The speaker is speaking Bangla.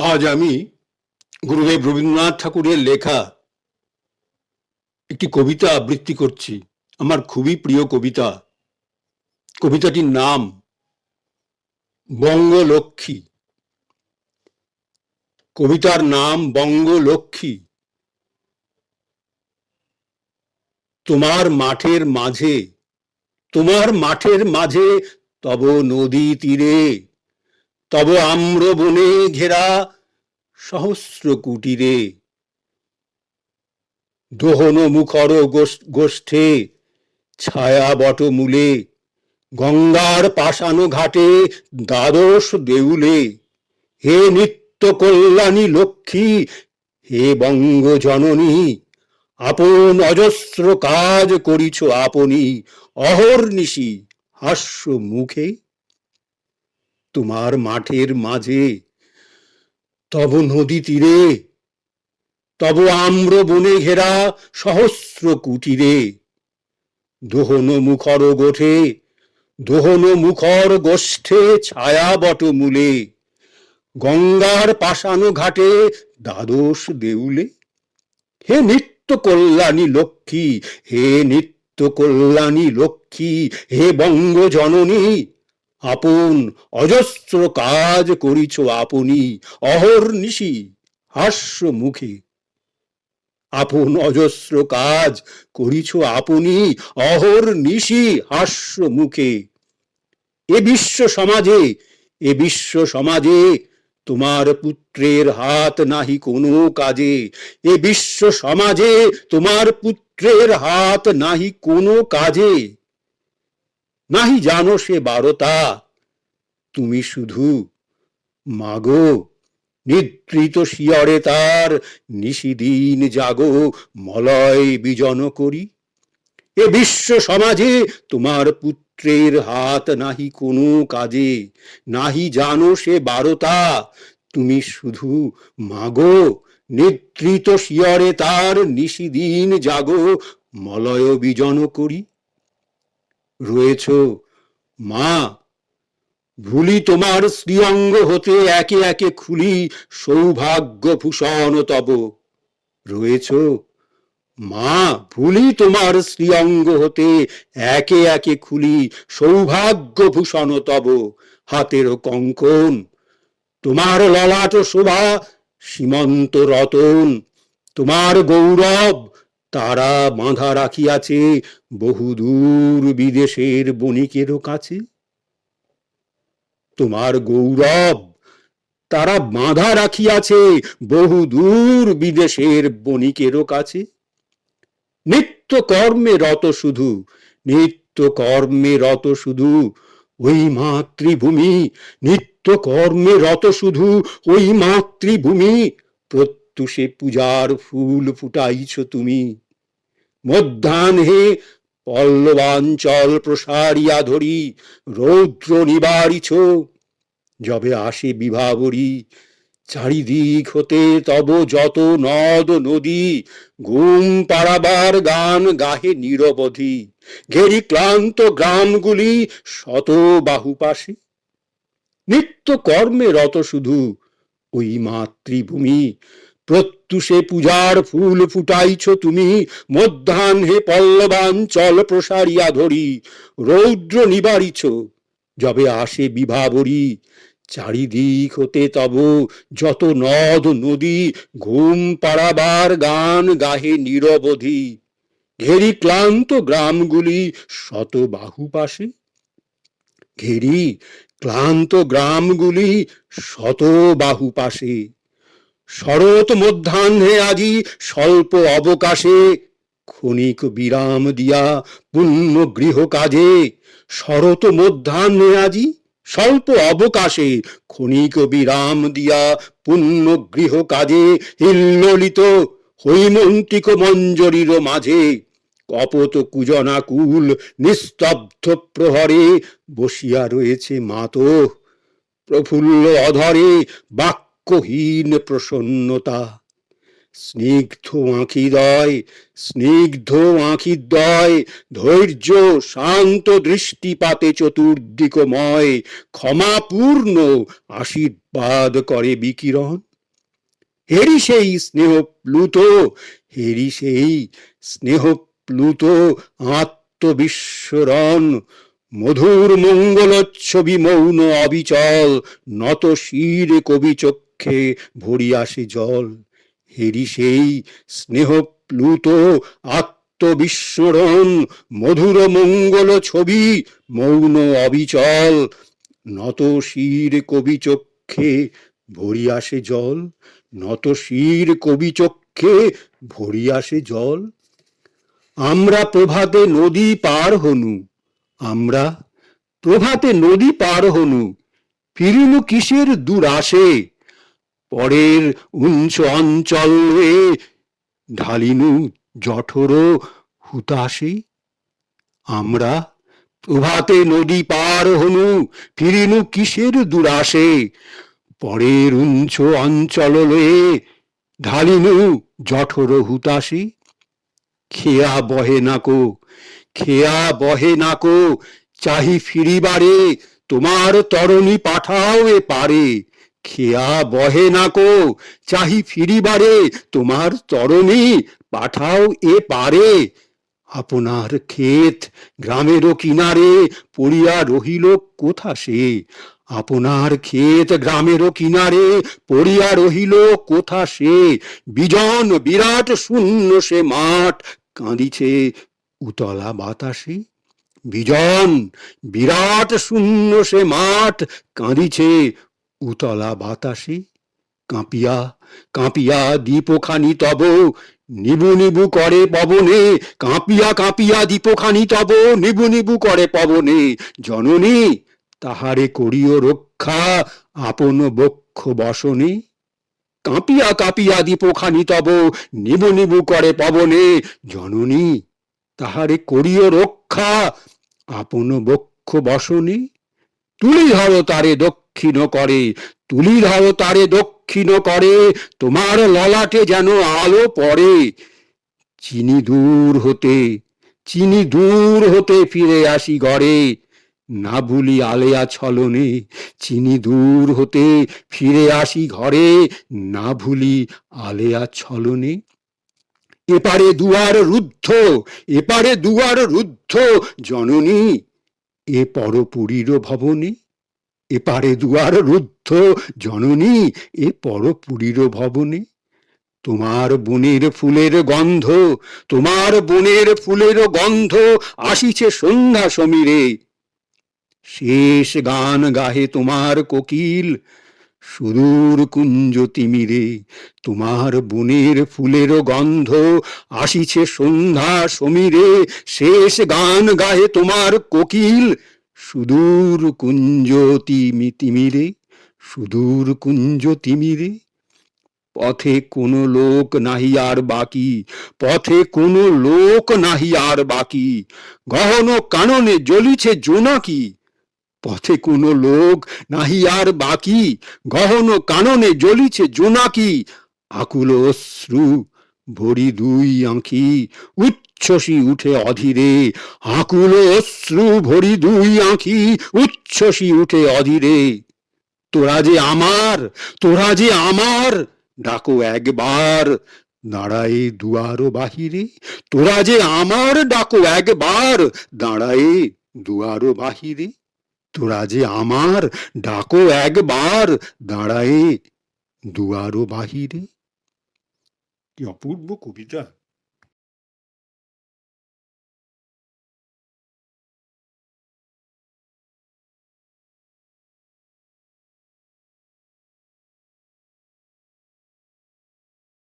আজ আমি গুরুদেব রবীন্দ্রনাথ ঠাকুরের লেখা একটি কবিতা আবৃত্তি করছি। আমার খুবই প্রিয় কবিতা। কবিতাটির নাম বঙ্গলক্ষ্মী। কবিতার নাম বঙ্গলক্ষ্মী। তোমার মাঠের মাঝে, তোমার মাঠের মাঝে তব নদী তীরে, তব আম্র বনে ঘেরা সহস্র কুটিরে, দোহন মুখর গোষ্ঠে ছায়া বটমূলে, গঙ্গার পাষাণ ঘাটে দ্বাদশ দেউলে, হে নিত্য কল্যাণী লক্ষ্মী, হে বঙ্গ জননী, আপন অজস্র কাজ করিছ আপনি অহর্নিশি হাস্য মুখে। তোমার মাঠের মাঝে, তব নদী তীরে, তব আম্র বনে ঘেরা সহস্র কুটিরে, দোহন মুখর গোঠে, দোহন মুখর গোষ্ঠে ছায়া বটমূলে, গঙ্গার পাষাণ ঘাটে দ্বাদশ দেউলে, হে নিত্য কল্যাণী লক্ষ্মী, হে নিত্য কল্যাণী লক্ষ্মী, হে বঙ্গ জননী, আপন অজস্র কাজ করিছ আপনি অহর্নিশি হাস্য মুখে। আপন অজস্র কাজ করিছ আপনি অহর্নিশি হাস্য মুখে। এ বিশ্ব সমাজে, এ বিশ্ব সমাজে তোমার পুত্রের হাত নাহি কোনো কাজে, এ বিশ্ব সমাজে তোমার পুত্রের হাত নাহি কোনো কাজে। নাহি জানো সে বারতা, তুমি শুধু মাগো, নিদ্রিত শিয়রে তার নিশিদিন জাগো মলয় বিজন করি। এ বিশ্ব সমাজে তোমার পুত্রের হাত নাহি কোনো কাজে, নাহি জানো সে বারতা, তুমি শুধু মাগো, নিদ্রিত শিয়রে তার নিশিদিন জাগো মলয় বিজন করি। রয়েছ মা, ভুলি তোমার শ্রীঅঙ্গ হতে একে একে খুলি সৌভাগ্য ভূষণ তব। রয়েছ মা, ভুলি তোমার শ্রীঅঙ্গ হতে একে একে খুলি সৌভাগ্য ভূষণ তব। হাতের কঙ্কন, তোমার ললাট শোভা সীমন্ত রতন, তোমার গৌরব তারা বাঁধা রাখিয়াছে বহুদূর বিদেশের বণিকেরও কাছে। তোমার গৌরব তারা বাঁধা রাখিয়াছে বহুদূর বিদেশের বণিকেরও কাছে। নিত্য কর্মে রত শুধু, নিত্য কর্মে রত শুধু ওই মাতৃভূমি, নিত্য কর্মে রত শুধু ওই মাতৃভূমি, প্রত্যুষে পূজার ফুল ফুটাইছ তুমি। মধ্যাহ্নে পল্লবাঞ্চল প্রসারিয়া ধরি রৌদ্র নিবারিছ, যবে আসে বিভাবরী চারিদিক হতে তব যত নদ নদী, ঘুম পাড়াবার গান গাহে নিরবধি, ঘেরি ক্লান্ত গ্রামগুলি শত বাহু পাশে। নিত্য কর্মে রত শুধু ওই মাতৃভূমি, প্রত্যুষে পূজার ফুল ফুটাইছ তুমি। মধ্যাহ্নে পল্লবাঞ্চল প্রসারিয়া ধরি রৌদ্র নিবারিছ, যবে আসে বিভাবরী চারিদিক হতে তব যত নদ নদী, ঘুম পাড়াবার গান গাহে নিরবধি, ঘেরি ক্লান্ত গ্রামগুলি শত বাহু পাশে। ঘেরি ক্লান্ত গ্রামগুলি শত বাহু পাশে। শরৎ মধ্যাহ্নে আজি স্বল্প অবকাশে ক্ষণিক বিরাম দিয়া পুণ্য গৃহ কাজে। শরৎ মধ্যাহ্নে আজি স্বল্প অবকাশে ক্ষণিক বিরাম দিয়া পুণ্য গৃহ কাজে, হিল্লোলিত হৈমন্তিক মঞ্জরীর মাঝে কপত কুজনাকুল নিস্তব্ধ প্রহরে বসিয়া রয়েছে মাতো, প্রফুল্ল অধরে বাক্যহীন প্রসন্নতা। স্নিগ্ধ আঁখিদ্বয়, স্নিগ্ধ আঁখিদ্বয় ধৈর্য শান্ত দৃষ্টিপাতে চতুর্দিকময় ক্ষমাপূর্ণ আশীর্বাদ করে বিকিরণ। হেরি সেই স্নেহ প্লুত, হেরি সেই স্নেহ প্লুত আত্মবিস্মরণ, মধুর মঙ্গলচ্ছবি মৌন অবিচল, নত শির কবি চক্ষে ভরি আসে জল। হেরি সেই স্নেহ প্লুত আত্মবিস্মরণ, মধুর মঙ্গল ছবি মৌন অবিচল, নত শির কবি চক্ষে ভরি আসে জল, নত শির কবি চক্ষে ভরি আসে জল। আমরা প্রভাতে নদী পার হনু, আমরা প্রভাতে নদী পার হনু, ফিরিনু কিসের দূর আসে, পরের উঞ্চ অঞ্চল ঢালিনু জঠর হুতাশে। আমরা প্রভাতে নদী পার হনু, ফিরিনু কিসের দূর আসে, পরের উঞ্চ অঞ্চল ঢালিনু জঠর হুতাশে। খেয়া বহে নাকো, খেয়া বহে নাকো, চাহি ফিরিবারে, তোমার তরণী পাঠাও এ পারে। খেয়া বহে নাকো, চাহি ফিরিবারে, তোমার তরণী পাঠাও এ পারে। আপনার ক্ষেত গ্রামেরও কিনারে পড়িয়া রহিল কোথা সে, আপনার ক্ষেত গ্রামেরও কিনারে পড়িয়া রহিল কোথা সে, বিজন বিরাট শূন্য সে মাঠ, কাঁদিছে উতলা বাতাসে। বিজন বিরাট শূন্য সে মাঠ, কাঁদিছে উতলা বাতাসে। কাঁপিয়া কাঁপিয়া দীপখানি তব নিবু নিবু করে পবনে, কাঁপিয়া কাঁপিয়া দীপখানি তব নিবু নিবু করে পবনে। জননী তাহারে করিও রক্ষা আপন বক্ষ বসনে, কাঁপিয়া কাঁপিয়া দীপখানি তব নিবু নিবু করে পবনে। জননী তাহারে করিও রক্ষা আপন বক্ষ বসনে। তুলি ধরো তারে দক্ষিণ করে, তুলি ধরো তারে দক্ষিণ করে, তোমার ললাটে যেন আলো পড়ে। চিনি দূর হতে, চিনি দূর হতে ফিরে আসি ঘরে, না ভুলি আলেয়া ছলনে। চিনি দূর হতে ফিরে আসি ঘরে, না ভুলি আলেয়া ছলনে। এপারে দুয়ার রুদ্ধ, এপারে দুয়ার রুদ্ধ, জননী এ পরপুরীর ভবনে। এপারে দুয়ার রুদ্ধ, জননী এ পরপুরীর ভবনে। তোমার বনের ফুলের গন্ধ, তোমার বনের ফুলের গন্ধ আসিছে সন্ধ্যা সমীরে। শেষ গান গাহে তোমার কোকিল সুদূর কুঞ্জ তিমিরে। তোমার বনের ফুলের গন্ধ আসিছে সন্ধ্যা সমীরে, শেষ গান গাহে তোমার কোকিল সুদূর কুঞ্জ তিমিরে, সুদূর কুঞ্জ তিমিরে। পথে কোনো লোক নাহি আর বাকি, পথে কোনো লোক নাহি আর বাকি, গহন কাননে জ্বলিছে জোনাকি। পথে কোনো লোক নাহি আর বাকি, গহন কাননে জ্বলিছে জোনাকি। আকুল অশ্রু ভরি দুই আঁখি, উচ্ছ্বসী উঠে অধীরে। আকুল অশ্রু ভরি দুই আঁখি, উচ্ছ্বসী উঠে অধীরে। তোরা যে আমার, তোরা যে আমার, ডাকো একবার দাঁড়ায় দুয়ারো বাহিরে। তোরা যে আমার, ডাকো একবার দাঁড়ায় দুয়ারো বাহিরে। তোরা যে আমার, ডাকো একবার দাঁড়ায় দুয়ারো বাহিরে। কি অপূর্ব কবিতা!